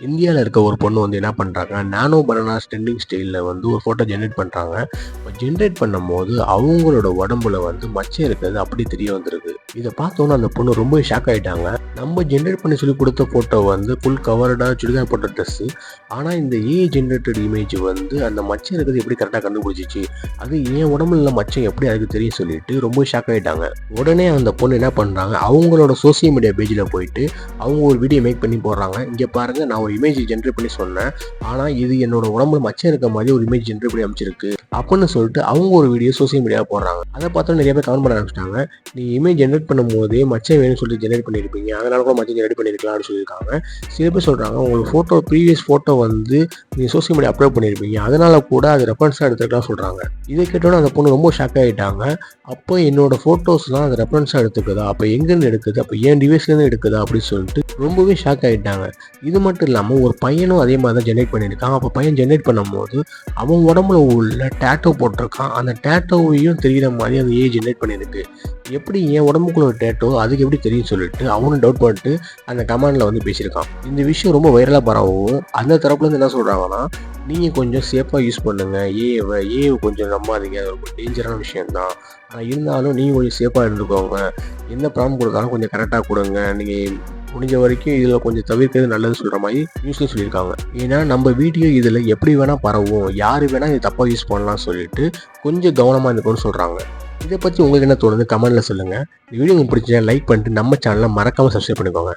இந்தியாவில் இருக்க ஒரு பொண்ணு வந்து என்ன பண்ணுறாங்க, நானோ பனானா ட்ரெண்டிங் ஸ்டைலில் வந்து ஒரு ஃபோட்டோ ஜென்ரேட் பண்ணுறாங்க. ஜென்ரேட் பண்ணும்போது அவங்களோட உடம்புல வந்து மச்சம் இருக்கிறது அப்படி தெரிய வந்திருக்கு. இதை பார்த்தோன்னே அந்த பொண்ணு ரொம்ப ஷாக் ஆகிட்டாங்க. நம்ம ஜென்ரேட் பண்ணி சொல்லி கொடுத்த ஃபோட்டோ வந்து ஃபுல் கவர்டாக சுடிதார் போட்ட ட்ரெஸ்ஸு. ஆனால் இந்த ஏஐ ஜென்ரேட்டட் இமேஜ் வந்து அந்த மச்சம் இருக்கிறது எப்படி கரெக்டாக கண்டுபிடிச்சிச்சு, அது என் உடம்புல மச்சம் எப்படி அதுக்கு தெரியும் சொல்லிட்டு ரொம்ப ஷாக் ஆகிட்டாங்க. உடனே அந்த பொண்ணு என்ன பண்ணுறாங்க, அவங்களோட சோசியல் மீடியா பேஜில் போயிட்டு அவங்க ஒரு வீடியோ மேக் பண்ணி போடுறாங்க. இங்கே பாருங்கள், நான் ஒரு இமேஜ் ஜென்ரேட் பண்ணி சொன்னேன், ஆனால் இது என்னோட உடம்புல மச்சம் இருக்க மாதிரி ஒரு இமேஜ் ஜென்ரேட் பண்ணி அமைச்சிருக்கு அப்படின்னு சொல்லிட்டு அவங்க ஒரு வீடியோ சோசியல் மீடியாவில் போடுறாங்க. அதை பார்த்தா நிறைய பேர் கமெண்ட் பண்ண ஆரம்பிச்சிட்டாங்க. நீ இமேஜ் ஜென்ரேட் பண்ணும் போதே மச்சம் வேணும்னு சொல்லிட்டு ஜென்ரேட் பண்ணியிருப்பீங்க, அதனால கூட மச்சம் ஜென்ரேட் பண்ணியிருக்கலாம் அப்படின்னு சொல்லியிருக்காங்க. சில பேர் சொல்கிறாங்க, உங்களுக்கு ப்ரீவியஸ் ஃபோட்டோ வந்து நீங்கள் சோசியல் மீடியா அப்லோட் பண்ணியிருப்பீங்க, அதனால கூட அது ரெஃபரன்ஸாக எடுத்துக்கலாம் சொல்கிறாங்க. இதை கேட்டோன்னே அந்த பொண்ணு ரொம்ப ஷாக் ஆகிட்டாங்க. அப்போ என்னோட ஃபோட்டோஸ்லாம் அது ரெஃபரன்ஸாக எடுத்துக்குதா, அப்போ எங்கேருந்து எடுக்குது, அப்போ என் டிவைஸ்லேருந்து எடுக்குதா அப்படின்னு சொல்லிட்டு ரொம்பவே ஷாக் ஆகிட்டாங்க. இது மட்டும் இல்லாமல் ஒரு பையனும் அதே மாதிரி தான் ஜென்ரேட் பண்ணியிருக்கான். அப்போ பையன் ஜென்ரேட் பண்ணும்போது அவன் உடம்புல உள்ள டேட்டோ போட்டிருக்கான். அந்த டேட்டோவையும் தெரிகிற மாதிரி அந்த ஏஐ ஜென்ரேட் பண்ணியிருக்கு. எப்படி என் உடம்புக்குள்ள ஒரு டேட்டோ அதுக்கு எப்படி தெரியும் சொல்லிட்டு அவனும் டவுட் பண்ணிட்டு அந்த கமெண்டில் வந்து பேசியிருக்கான். இந்த விஷயம் ரொம்ப வைரலாக பரவும். அந்த தரப்புலேருந்து என்ன சொல்கிறாங்கன்னா, நீங்கள் கொஞ்சம் சேஃபாக யூஸ் பண்ணுங்கள் ஏஐ கொஞ்சம் நம்பாதீங்க, அது ரொம்ப டேஞ்சரான விஷயம்தான். ஆனால் இருந்தாலும் நீங்கள் கொஞ்சம் சேஃபாக இருந்துக்கோங்க, எந்த ப்ராப்ளம் கொடுத்தாலும் கொஞ்சம் கரெக்டாக கொடுங்க, நீங்கள் முடிஞ்ச வரைக்கும் இதில் கொஞ்சம் தவிர்க்கிறது நல்லதுன்னு சொல்கிற மாதிரி நியூஸில் சொல்லியிருக்காங்க. ஏன்னா நம்ம வீடியோ இதில் எப்படி வேணால் பரவும், யார் வேணால் இது தப்பாக யூஸ் பண்ணலாம்னு சொல்லிட்டு கொஞ்சம் கவனமாக இருந்துக்கணும்னு சொல்கிறாங்க. இதை பற்றி உங்களுக்கு என்ன தோணுது கமெண்ட்டில் சொல்லுங்கள். இந்த வீடியோ உங்களுக்கு பிடிச்சா லைக் பண்ணிட்டு நம்ம சேனலை மறக்காமல் சப்ஸ்கிரைப் பண்ணிக்கோங்க.